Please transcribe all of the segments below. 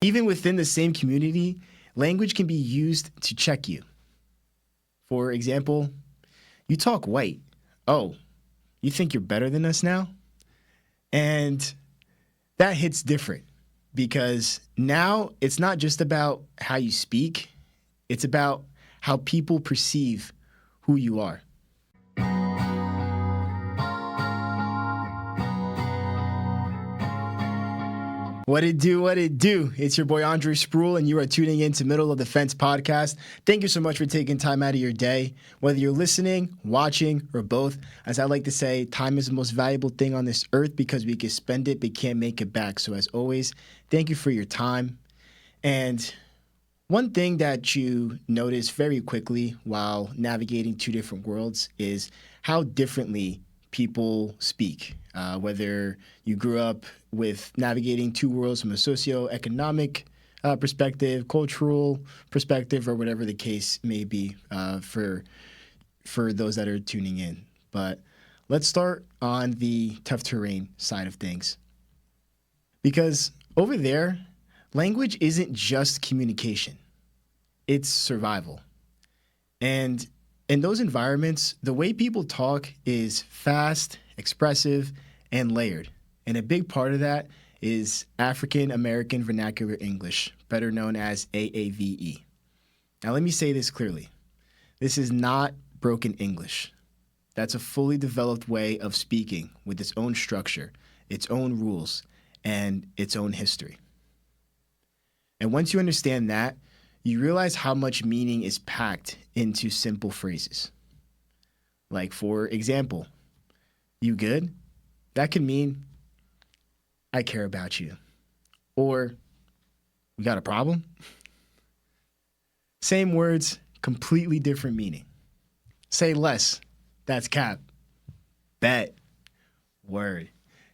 Even within the same community, language can be used to check you. For example, you talk white. Oh, you think you're better than us now? And that hits different because now it's not just about how you speak, it's about how people perceive who you are. What it do, what it do? It's your boy Andre Spruell, and you are tuning in to Middle of the Fence podcast. Thank you so much for taking time out of your day, whether you're listening, watching, or both. As I like to say, time is the most valuable thing on this earth because we can spend it but can't make it back. So as always, thank you for your time. And one thing that you notice very quickly while navigating two different worlds is how differently people speak. Whether you grew up with navigating two worlds from a socioeconomic perspective, cultural perspective, or whatever the case may be for those that are tuning in. But let's start on the tough terrain side of things. Because over there, language isn't just communication. It's survival. And in those environments, the way people talk is fast, expressive, and layered. And a big part of that is American Vernacular English, better known as AAVE. Now, let me say this clearly. This is not broken English. That's a fully developed way of speaking with its own structure, its own rules, and its own history. And once you understand that, you realize how much meaning is packed into simple phrases. Like, for example, you good? That could mean, I care about you. Or, we got a problem? Same words, completely different meaning. Say less. That's cap. Bet. Word.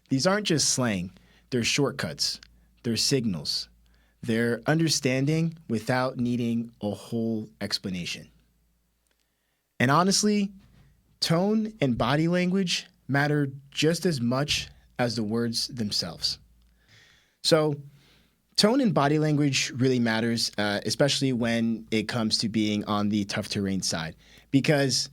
These aren't just slang. They're shortcuts. They're signals. They're understanding without needing a whole explanation. And honestly, tone and body language matter just as much as the words themselves. So, tone and body language really matters, especially when it comes to being on the tough terrain side. Because,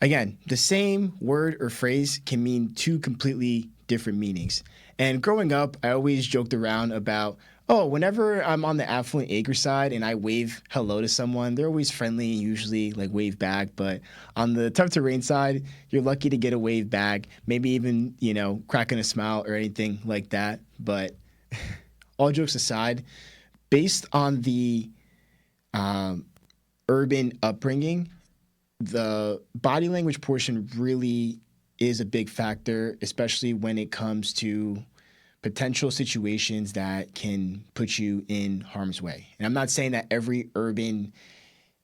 again, the same word or phrase can mean two completely different meanings. And growing up, I always joked around about, whenever I'm on the Affluent Acres side and I wave hello to someone, they're always friendly and usually like wave back. But on the tough terrain side, you're lucky to get a wave back, maybe even, cracking a smile or anything like that. But all jokes aside, based on the urban upbringing, the body language portion really is a big factor, especially when it comes to potential situations that can put you in harm's way. And I'm not saying that every urban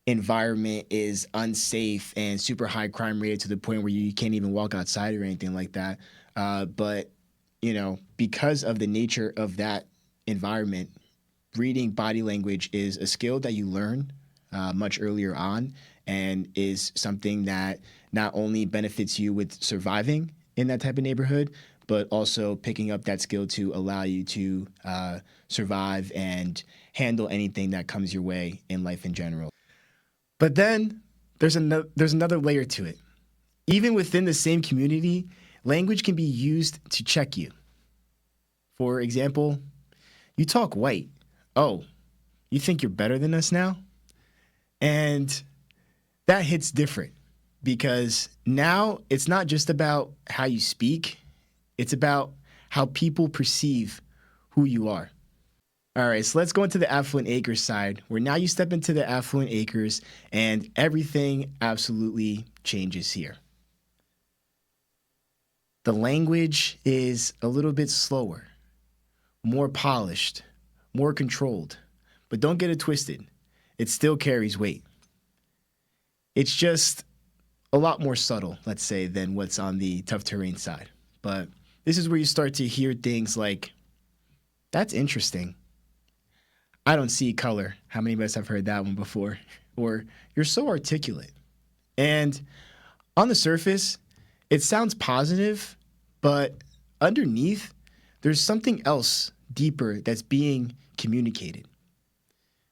environment is unsafe and super high crime rated to the point where you can't even walk outside or anything like that. But, because of the nature of that environment, reading body language is a skill that you learn much earlier on and is something that not only benefits you with surviving in that type of neighborhood, but also picking up that skill to allow you to survive and handle anything that comes your way in life in general. But then there's another layer to it. Even within the same community, language can be used to check you. For example, you talk white. Oh, you think you're better than us now? And that hits different because now it's not just about how you speak. It's about how people perceive who you are. All right, so let's go into the Affluent Acres side, where now you step into the Affluent Acres and everything absolutely changes here. The language is a little bit slower, more polished, more controlled. But don't get it twisted. It still carries weight. It's just a lot more subtle, let's say, than what's on the tough terrain side. But this is where you start to hear things like, that's interesting. I don't see color. How many of us have heard that one before? Or, you're so articulate. And on the surface, it sounds positive, but underneath, there's something else deeper that's being communicated.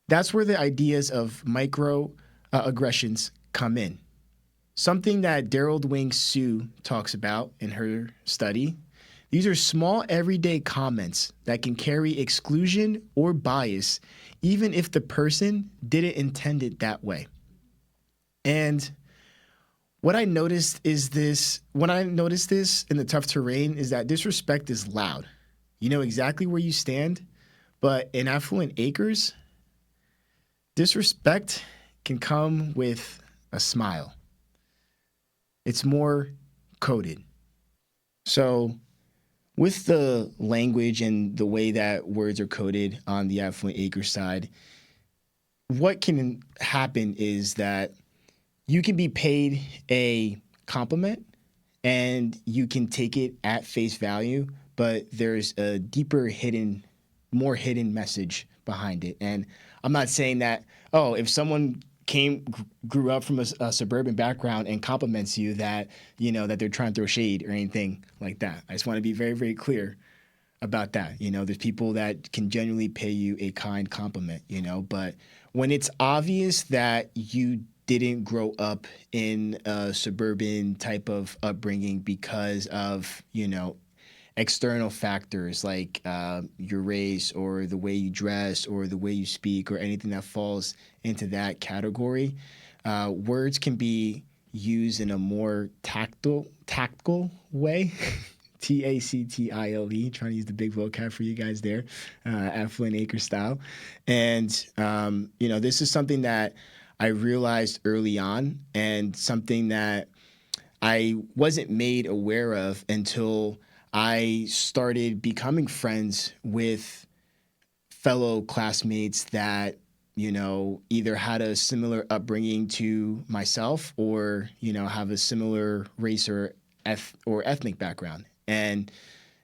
That's where the ideas of microaggressions come in. Something that Daryl Wing Sue talks about in her study. These are small everyday comments that can carry exclusion or bias, even if the person didn't intend it that way. And what I noticed is this, when I noticed this in the tough terrain, is that disrespect is loud. You know exactly where you stand, but in Affluent Acres, disrespect can come with a smile. It's more coded. So with the language and the way that words are coded on the Affluent Acres side, what can happen is that you can be paid a compliment and you can take it at face value, but there's a deeper more hidden message behind it. And I'm not saying that, oh, if someone grew up from a suburban background and compliments you that, that they're trying to throw shade or anything like that. I just want to be very, very clear about that. There's people that can genuinely pay you a kind compliment, but when it's obvious that you didn't grow up in a suburban type of upbringing because of, external factors like your race or the way you dress or the way you speak or anything that falls into that category, words can be used in a more tactile way. Tactile, trying to use the big vocab for you guys there, Affluent Acre style. And, this is something that I realized early on and something that I wasn't made aware of until I started becoming friends with fellow classmates that, either had a similar upbringing to myself or, have a similar race or ethnic background. And,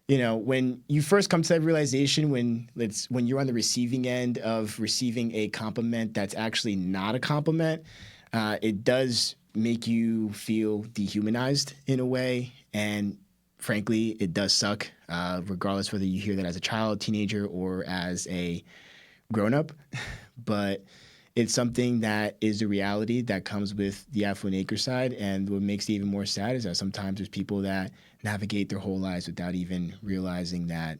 when you first come to that realization, when you're on the receiving end of receiving a compliment that's actually not a compliment, it does make you feel dehumanized in a way. And frankly, it does suck, regardless whether you hear that as a child, teenager, or as a grown-up. But it's something that is a reality that comes with the Affluent Acre side. And what makes it even more sad is that sometimes there's people that navigate their whole lives without even realizing that,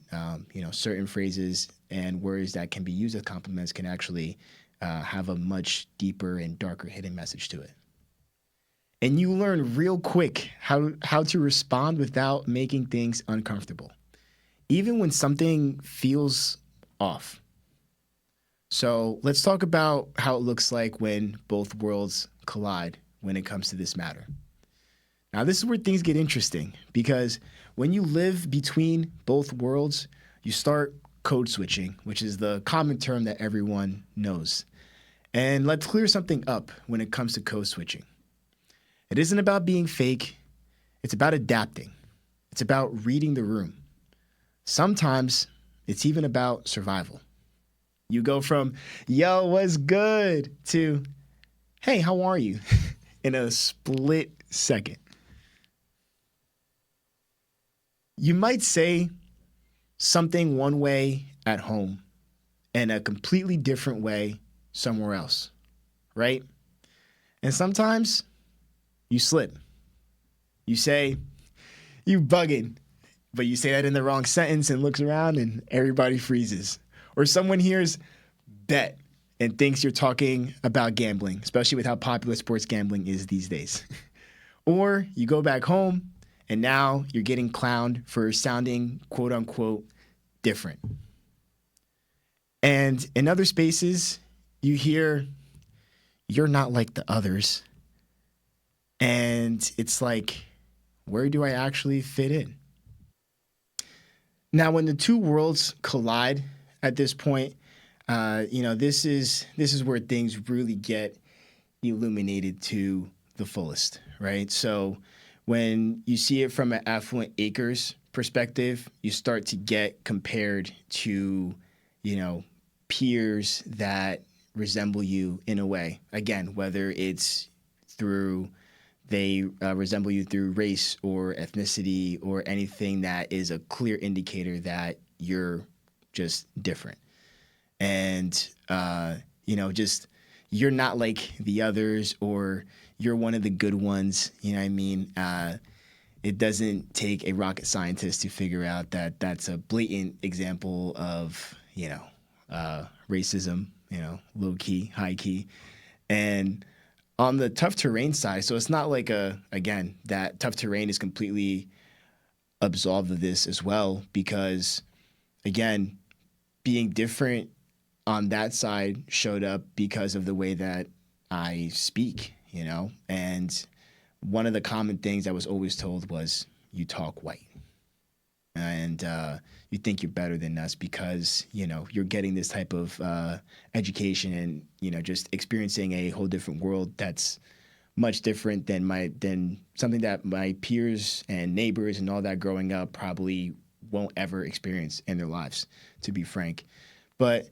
certain phrases and words that can be used as compliments can actually have a much deeper and darker hidden message to it. And you learn real quick how to respond without making things uncomfortable, even when something feels off. So let's talk about how it looks like when both worlds collide when it comes to this matter. Now, this is where things get interesting because when you live between both worlds, you start code switching, which is the common term that everyone knows. And let's clear something up when it comes to code switching. It isn't about being fake. It's about adapting. It's about reading the room. Sometimes it's even about survival. You go from, yo, what's good, to, hey, how are you, in a split second. You might say something one way at home and a completely different way somewhere else, right? And sometimes you slip. You say, you buggin', but you say that in the wrong sentence and looks around and everybody freezes. Or someone hears bet and thinks you're talking about gambling, especially with how popular sports gambling is these days. Or you go back home and now you're getting clowned for sounding quote unquote different. And in other spaces, you hear you're not like the others. And it's like, where do I actually fit in? Now, when the two worlds collide at this point, this is where things really get illuminated to the fullest, right? So when you see it from an Affluent Acres perspective, you start to get compared to, peers that resemble you in a way. Again, whether it's through they resemble you through race or ethnicity or anything that is a clear indicator that you're just different. And, just you're not like the others, or you're one of the good ones. You know what I mean? It doesn't take a rocket scientist to figure out that that's a blatant example of, racism, low key, high key. And on the tough terrain side, so it's not like that tough terrain is completely absolved of this as well, because again, being different on that side showed up because of the way that I speak, and one of the common things I was always told was, you talk white. And you think you're better than us because, you're getting this type of education and, just experiencing a whole different world that's much different than something that my peers and neighbors and all that growing up probably won't ever experience in their lives, to be frank. But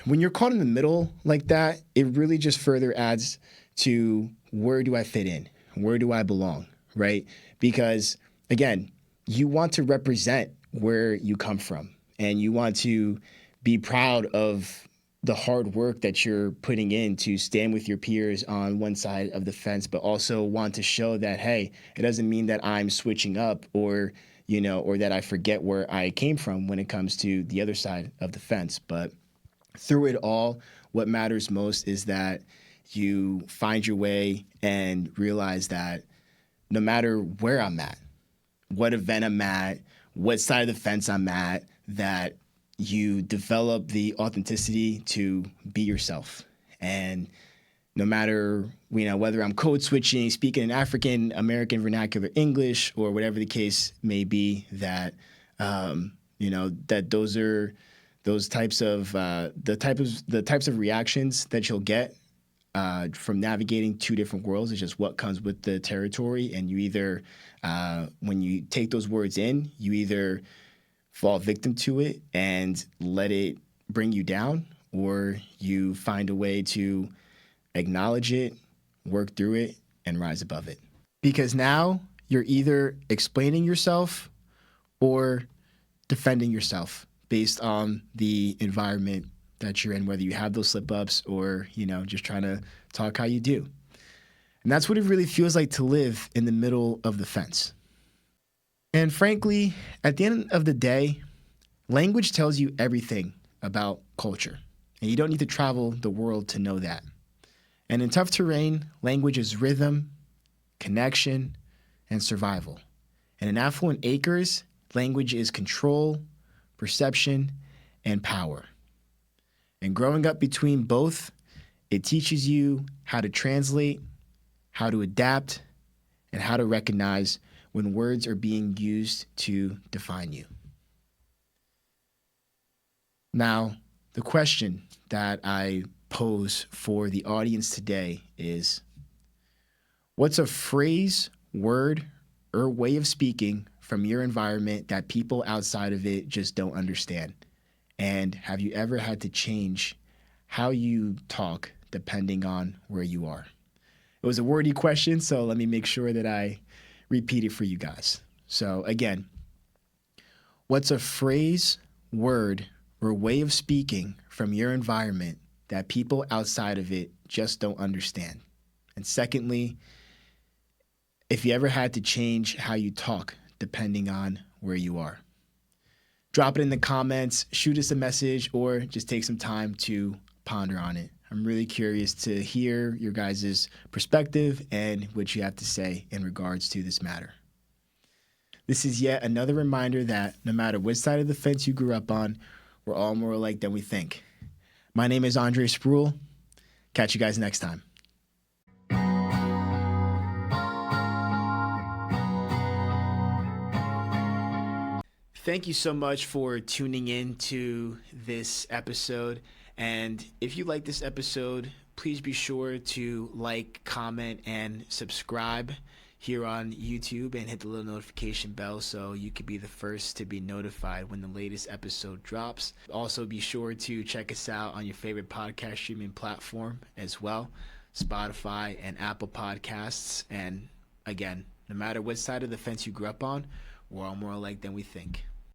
when you're caught in the middle like that, it really just further adds to, where do I fit in? Where do I belong, right? Because, again, you want to represent where you come from, and you want to be proud of the hard work that you're putting in to stand with your peers on one side of the fence, but also want to show that, hey, it doesn't mean that I'm switching up or that I forget where I came from when it comes to the other side of the fence. But through it all, what matters most is that you find your way and realize that no matter where I'm at, what event I'm at, what side of the fence I'm at, that you develop the authenticity to be yourself. And no matter, whether I'm code switching, speaking in American Vernacular English, or whatever the case may be, that, that those are those types of the types of reactions that you'll get from navigating two different worlds. Is just what comes with the territory. And you either, when you take those words in, you either fall victim to it and let it bring you down, or you find a way to acknowledge it, work through it, and rise above it. Because now you're either explaining yourself or defending yourself based on the environment that you're in, whether you have those slip-ups or, just trying to talk how you do. And that's what it really feels like to live in the middle of the fence. And frankly, at the end of the day, language tells you everything about culture. And you don't need to travel the world to know that. And in tough terrain, language is rhythm, connection, and survival. And in Affluent Acres, language is control, perception, and power. And growing up between both, it teaches you how to translate, how to adapt, and how to recognize when words are being used to define you. Now, the question that I pose for the audience today is, what's a phrase, word, or way of speaking from your environment that people outside of it just don't understand? And have you ever had to change how you talk depending on where you are? It was a wordy question, so let me make sure that I repeat it for you guys. So again, what's a phrase, word, or way of speaking from your environment that people outside of it just don't understand? And secondly, if you ever had to change how you talk depending on where you are. Drop it in the comments, shoot us a message, or just take some time to ponder on it. I'm really curious to hear your guys' perspective and what you have to say in regards to this matter. This is yet another reminder that no matter which side of the fence you grew up on, we're all more alike than we think. My name is Andre Spruell. Catch you guys next time. Thank you so much for tuning in to this episode. And if you like this episode, please be sure to like, comment, and subscribe here on YouTube, and hit the little notification bell so you can be the first to be notified when the latest episode drops. Also, be sure to check us out on your favorite podcast streaming platform as well, Spotify and Apple Podcasts. And again, no matter what side of the fence you grew up on, we're all more alike than we think.